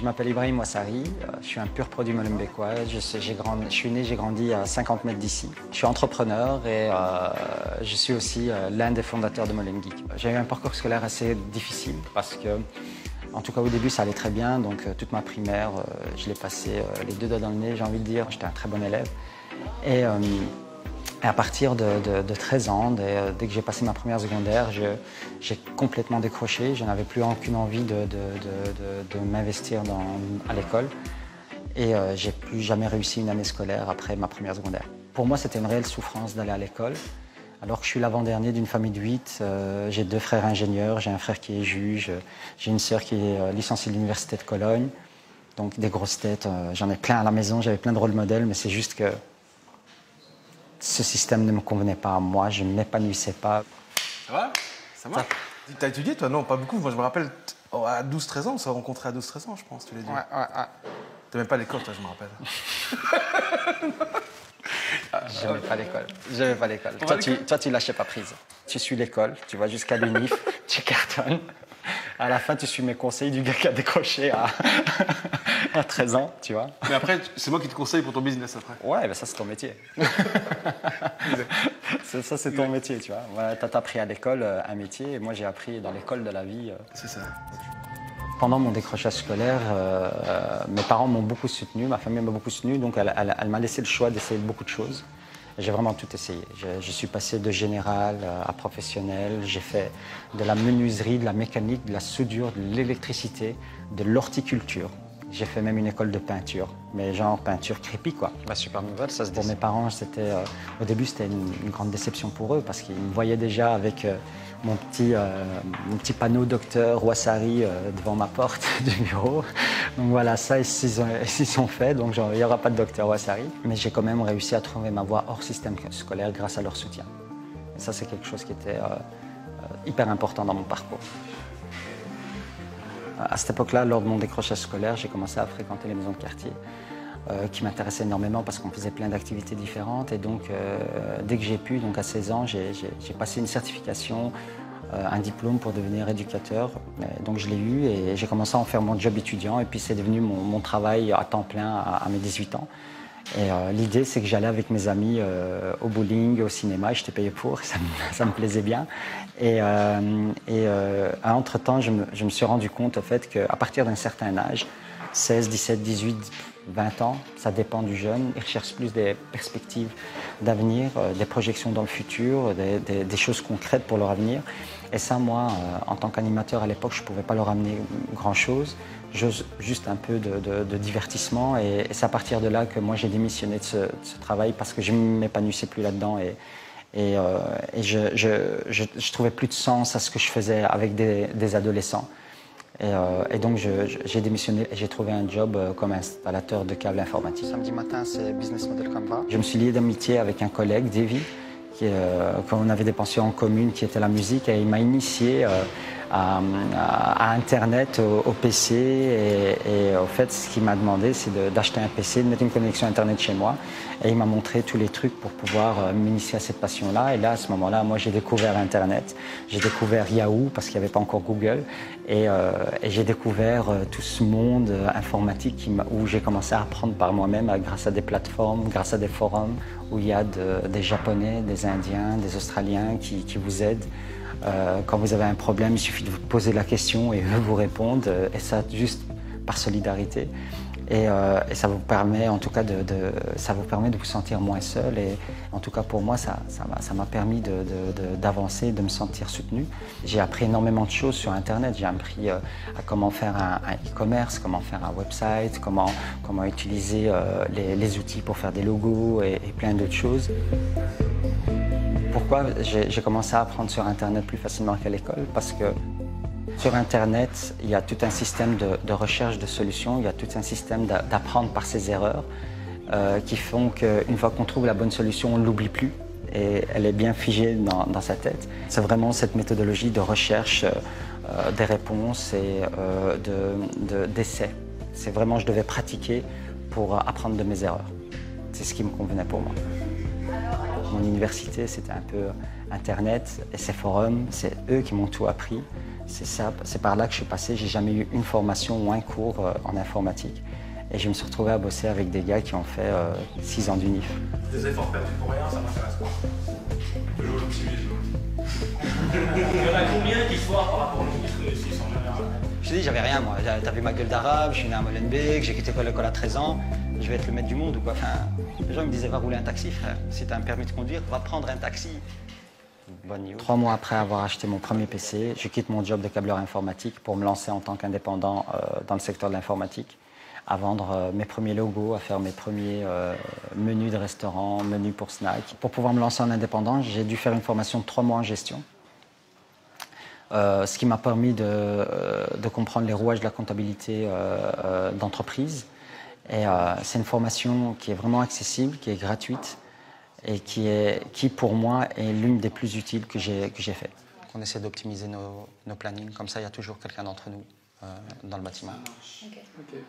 m'appelle Ibrahim Ouassari, je suis un pur produit molenbeekois. Je suis né, j'ai grandi à 50 mètres d'ici. Je suis entrepreneur et je suis aussi l'un des fondateurs de Molengeek. J'ai eu un parcours scolaire assez difficile parce que, en tout cas au début, ça allait très bien. Donc toute ma primaire, je l'ai passé les deux doigts dans le nez, j'ai envie de dire. J'étais un très bon élève. Et à partir de 13 ans, dès que j'ai passé ma première secondaire, j'ai complètement décroché. Je n'avais plus aucune envie de m'investir à l'école. Et j'ai plus jamais réussi une année scolaire après ma première secondaire. Pour moi, c'était une réelle souffrance d'aller à l'école. Alors que je suis l'avant-dernier d'une famille de 8, j'ai 2 frères ingénieurs, j'ai un frère qui est juge, j'ai une sœur qui est licenciée de l'université de Cologne. Donc des grosses têtes, j'en ai plein à la maison, j'avais plein de rôles modèles, mais c'est juste que ce système ne me convenait pas à moi, je ne m'épanouissais pas. Ça va? Ça va? T'as étudié toi? Non, pas beaucoup. Moi je me rappelle, à 12-13 ans, on s'est rencontrés à 12-13 ans, je pense, tu l'as dit. Ouais. T'aimais pas l'école, toi, je me rappelle. J'aimais pas l'école. J'aimais pas l'école. Toi, tu lâchais pas prise. Tu suis l'école, tu vas jusqu'à l'UNIF, tu cartonnes. À la fin, tu suis mes conseils du gars qui a décroché à 13 ans, tu vois. Mais après, c'est moi qui te conseille pour ton business après. Ouais, ben ça, c'est ton métier. Ça, c'est ton métier, tu vois. Ouais, t'as appris à l'école un métier, et moi, j'ai appris dans l'école de la vie. C'est ça. Pendant mon décrochage scolaire, mes parents m'ont beaucoup soutenu, ma famille m'a beaucoup soutenu, donc elle m'a laissé le choix d'essayer beaucoup de choses. J'ai vraiment tout essayé. Je suis passé de général à professionnel, j'ai fait de la menuiserie, de la mécanique, de la soudure, de l'électricité, de l'horticulture. J'ai fait même une école de peinture, mais genre peinture crépi, quoi. La super nouvelle, ça se dit. Pour mes parents, au début, c'était une grande déception pour eux, parce qu'ils me voyaient déjà avec mon petit panneau docteur Ouassari devant ma porte du bureau. Donc voilà, ça, ils s'y sont fait, donc il n'y aura pas de docteur Ouassari. Mais j'ai quand même réussi à trouver ma voie hors système scolaire grâce à leur soutien. Et ça, c'est quelque chose qui était hyper important dans mon parcours. À cette époque-là, lors de mon décrochage scolaire, j'ai commencé à fréquenter les maisons de quartier qui m'intéressaient énormément parce qu'on faisait plein d'activités différentes. Et donc, dès que j'ai pu, donc à 16 ans, j'ai passé une certification, un diplôme pour devenir éducateur. Donc, je l'ai eu et j'ai commencé à en faire mon job étudiant. Et puis, c'est devenu mon travail à temps plein à mes 18 ans. Et l'idée, c'est que j'allais avec mes amis au bowling, au cinéma, et j'étais payé pour, ça me plaisait bien. Et entre-temps, je me suis rendu compte au fait qu'à partir d'un certain âge, 16, 17, 18, 20 ans, ça dépend du jeune, il recherche plus des perspectives d'avenir, des projections dans le futur, des choses concrètes pour leur avenir. Et ça, moi, en tant qu'animateur à l'époque, je ne pouvais pas leur amener grand-chose. Juste un peu de divertissement et c'est à partir de là que moi j'ai démissionné de ce travail parce que je ne m'épanouissais plus là-dedans et je trouvais plus de sens à ce que je faisais avec des adolescents. Et donc j'ai démissionné et j'ai trouvé un job comme installateur de câbles informatiques. Samedi matin, c'est Business Model Canva. Je me suis lié d'amitié avec un collègue, Davy, quand on avait des passions en commun qui était la musique et il m'a initié à Internet, au PC et au fait ce qu'il m'a demandé c'est d'acheter un PC, de mettre une connexion Internet chez moi et il m'a montré tous les trucs pour pouvoir m'initier à cette passion-là et là à ce moment-là moi j'ai découvert Internet, j'ai découvert Yahoo parce qu'il n'y avait pas encore Google et j'ai découvert tout ce monde informatique où j'ai commencé à apprendre par moi-même grâce à des plateformes, grâce à des forums où il y a des Japonais, des Indiens, des Australiens qui vous aident. Quand vous avez un problème, il suffit de vous poser la question et eux vous répondent, et ça juste par solidarité. Et ça vous permet en tout cas de vous sentir moins seul. Et en tout cas pour moi, ça m'a permis d'avancer, de me sentir soutenu. J'ai appris énormément de choses sur Internet. J'ai appris à comment faire un e-commerce, comment faire un website, comment utiliser les outils pour faire des logos et plein d'autres choses. Pourquoi j'ai commencé à apprendre sur Internet plus facilement qu'à l'école? Parce que sur Internet, il y a tout un système de recherche de solutions, il y a tout un système d'apprendre par ses erreurs qui font qu'une fois qu'on trouve la bonne solution, on ne l'oublie plus et elle est bien figée dans sa tête. C'est vraiment cette méthodologie de recherche des réponses et d'essais. C'est vraiment, je devais pratiquer pour apprendre de mes erreurs. C'est ce qui me convenait pour moi. Alors, Mon université, c'était un peu Internet et ces forums, c'est eux qui m'ont tout appris. C'est par là que je suis passé. J'ai jamais eu une formation ou un cours en informatique. Et je me suis retrouvé à bosser avec des gars qui ont fait 6 ans d'UNIF. Des efforts perdus pour rien, ça m'intéresse pas. Je veux l'optimisme. Il y en a combien qui soient par rapport aux qui réussissent en général? Je te dis, j'avais rien moi. T'as vu ma gueule d'arabe, je suis né à Molenbeek, j'ai quitté l'école à 13 ans. Je vais être le maître du monde ou quoi. Enfin, les gens me disaient, va rouler un taxi, frère. Si t'as un permis de conduire, va prendre un taxi. Bonne news. 3 mois après avoir acheté mon premier PC, je quitte mon job de câbleur informatique pour me lancer en tant qu'indépendant dans le secteur de l'informatique, à vendre mes premiers logos, à faire mes premiers menus de restaurant, menus pour snack. Pour pouvoir me lancer en indépendant, j'ai dû faire une formation de 3 mois en gestion, ce qui m'a permis de comprendre les rouages de la comptabilité d'entreprise. Et c'est une formation qui est vraiment accessible, qui est gratuite et qui pour moi, est l'une des plus utiles que j'ai fait. On essaie d'optimiser nos plannings, comme ça il y a toujours quelqu'un d'entre nous dans le bâtiment. Okay.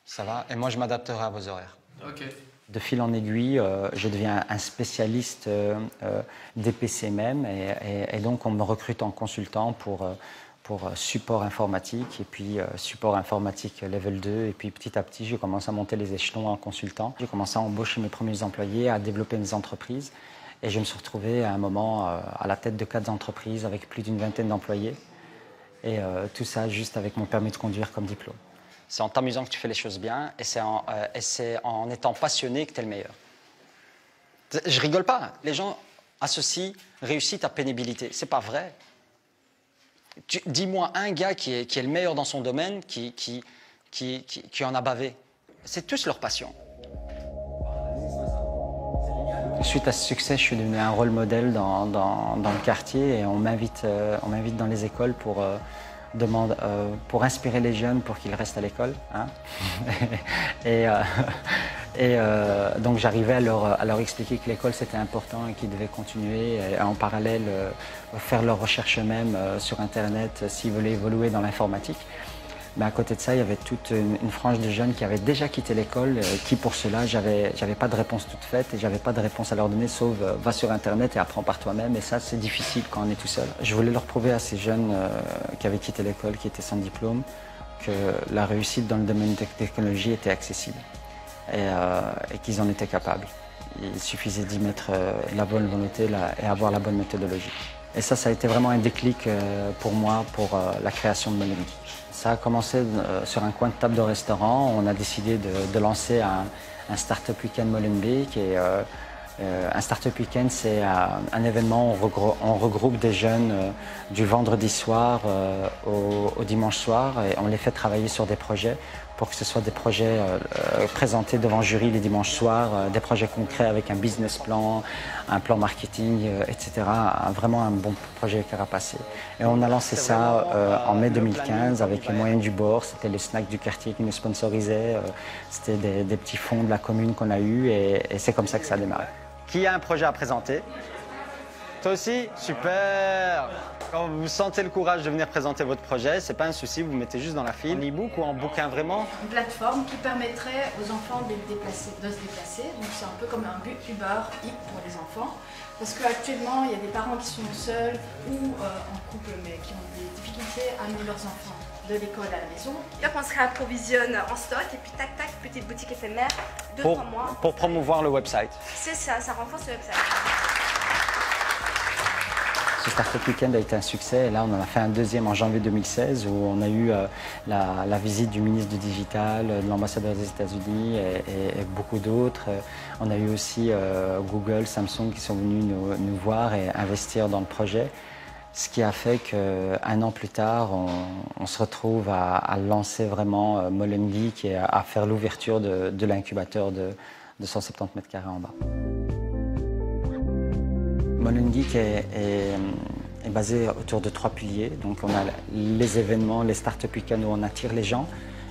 Ça va? Et moi je m'adapterai à vos horaires. Okay. De fil en aiguille, je deviens un spécialiste des PC même et donc on me recrute en consultant pour support informatique et puis support informatique level 2 et puis petit à petit je commence à monter les échelons en consultant. J'ai commencé à embaucher mes premiers employés, à développer mes entreprises et je me suis retrouvé à un moment à la tête de 4 entreprises avec plus d'une vingtaine d'employés et tout ça juste avec mon permis de conduire comme diplôme. C'est en t'amusant que tu fais les choses bien et c'est en étant passionné que tu es le meilleur. Je rigole pas, les gens associent réussite à pénibilité, c'est pas vrai. Dis-moi un gars qui est le meilleur dans son domaine, qui en a bavé. C'est tous leur passion. Suite à ce succès, je suis devenu un rôle modèle dans le quartier et on m'invite dans les écoles pour inspirer les jeunes pour qu'ils restent à l'école. Hein. Donc j'arrivais à leur expliquer que l'école c'était important et qu'ils devaient continuer et en parallèle faire leurs recherches eux-mêmes sur Internet s'ils voulaient évoluer dans l'informatique. Mais à côté de ça, il y avait toute une frange de jeunes qui avaient déjà quitté l'école, qui pour cela, j'avais pas de réponse toute faite et j'avais pas de réponse à leur donner, sauf va sur Internet et apprends par toi-même. Et ça, c'est difficile quand on est tout seul. Je voulais leur prouver à ces jeunes qui avaient quitté l'école, qui étaient sans diplôme, que la réussite dans le domaine de la technologie était accessible et qu'ils en étaient capables. Il suffisait d'y mettre la bonne volonté et avoir la bonne méthodologie. Et ça a été vraiment un déclic pour moi, pour la création de Molenbeek. Ça a commencé sur un coin de table de restaurant. On a décidé de lancer un Startup Weekend Molenbeek. Et un Startup Weekend, c'est un événement où on regroupe des jeunes du vendredi soir au dimanche soir et on les fait travailler sur des projets pour que ce soit des projets présentés devant jury les dimanches soirs, des projets concrets avec un business plan, un plan marketing, etc. Vraiment un bon projet carapacé. Et on a lancé ça en mai 2015 avec les moyens du bord. C'était les snacks du quartier qui nous sponsorisaient. C'était des petits fonds de la commune qu'on a eus et c'est comme ça que ça a démarré. Qui a un projet à présenter? Toi aussi? Super! Quand vous sentez le courage de venir présenter votre projet, c'est pas un souci, vous mettez juste dans la file. En e-book ou en bouquin vraiment? Une plateforme qui permettrait aux enfants de se déplacer. Donc c'est un peu comme un Uber pour les enfants. Parce qu'actuellement, il y a des parents qui sont seuls ou en couple, mais qui ont des difficultés à amener leurs enfants de l'école à la maison. Donc on se réapprovisionne en stock et puis tac tac, petite boutique éphémère, 2-3 mois. Pour promouvoir le website. C'est ça, ça renforce le website. Ce Startup Weekend a été un succès et là on en a fait un deuxième en janvier 2016 où on a eu la visite du ministre du Digital, de l'ambassadeur des États-Unis et beaucoup d'autres. On a eu aussi Google, Samsung qui sont venus nous voir et investir dans le projet. Ce qui a fait qu'un an plus tard, on se retrouve à lancer vraiment Molenbeek et à faire l'ouverture de l'incubateur de 170 mètres carrés en bas. Molenbeek est basé autour de 3 piliers. Donc on a les événements, les Startup Weekend où on attire les gens.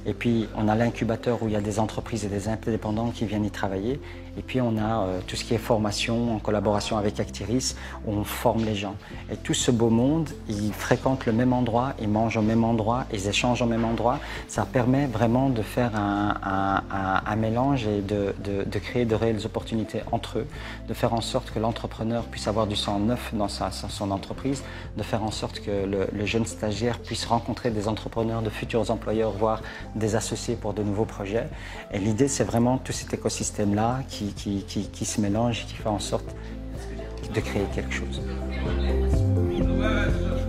Et puis, on a l'incubateur où il y a des entreprises et des indépendants qui viennent y travailler. Et puis, on a tout ce qui est formation en collaboration avec Actiris, où on forme les gens. Et tout ce beau monde, ils fréquentent le même endroit, ils mangent au même endroit, ils échangent au même endroit. Ça permet vraiment de faire un mélange et de créer de réelles opportunités entre eux, de faire en sorte que l'entrepreneur puisse avoir du sang neuf dans son entreprise, de faire en sorte que le jeune stagiaire puisse rencontrer des entrepreneurs, de futurs employeurs, voire des associés pour de nouveaux projets. Et l'idée, c'est vraiment tout cet écosystème-là qui se mélange et qui fait en sorte de créer quelque chose.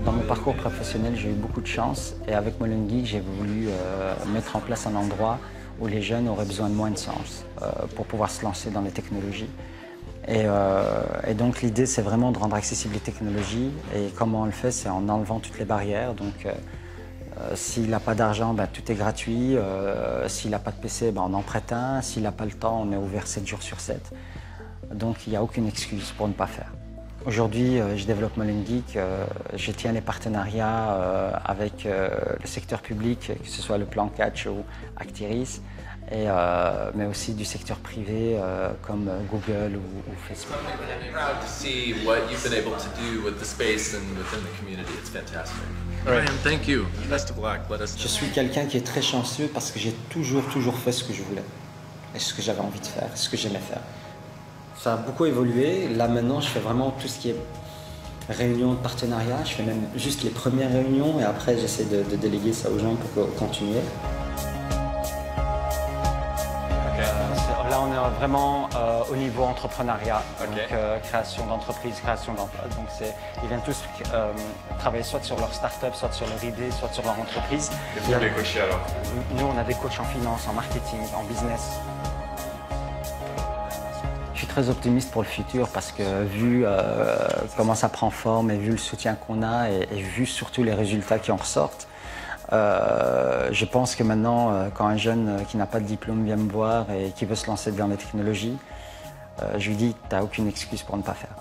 Dans mon parcours professionnel, j'ai eu beaucoup de chance et avec Molengeek, j'ai voulu mettre en place un endroit où les jeunes auraient besoin de moins de sens pour pouvoir se lancer dans les technologies. Et donc l'idée, c'est vraiment de rendre accessibles les technologies. Et comment on le fait, c'est en enlevant toutes les barrières. Donc s'il n'a pas d'argent, ben, tout est gratuit. S'il n'a pas de PC, ben, on en prête un. S'il n'a pas le temps, on est ouvert 7 jours sur 7. Donc il n'y a aucune excuse pour ne pas faire. Aujourd'hui, je développe Molengeek, je tiens les partenariats avec le secteur public, que ce soit le plan Catch ou Actiris, mais aussi du secteur privé comme Google ou Facebook. Proud to see what you've been able to do with the space and within the community. It's fantastic. Right. Ryan, thank you. Best of luck. Let us Je suis quelqu'un qui est très chanceux parce que j'ai toujours fait ce que je voulais, et ce que j'avais envie de faire, ce que j'aimais faire. Ça a beaucoup évolué. Là maintenant, je fais vraiment tout ce qui est réunions de partenariat. Je fais même juste les premières réunions et après j'essaie de déléguer ça aux gens pour continuer. Là, on est vraiment au niveau entrepreneuriat, donc création d'entreprise, création d'emploi. Donc ils viennent tous travailler soit sur leur start-up, soit sur leur idée, soit sur leur entreprise. Et vous les coachez alors? Nous, on a des coachs en finance, en marketing, en business. Je suis très optimiste pour le futur parce que vu comment ça prend forme et vu le soutien qu'on a et vu surtout les résultats qui en ressortent, je pense que maintenant, quand un jeune qui n'a pas de diplôme vient me voir et qui veut se lancer dans les technologies, je lui dis, tu n'as aucune excuse pour ne pas faire.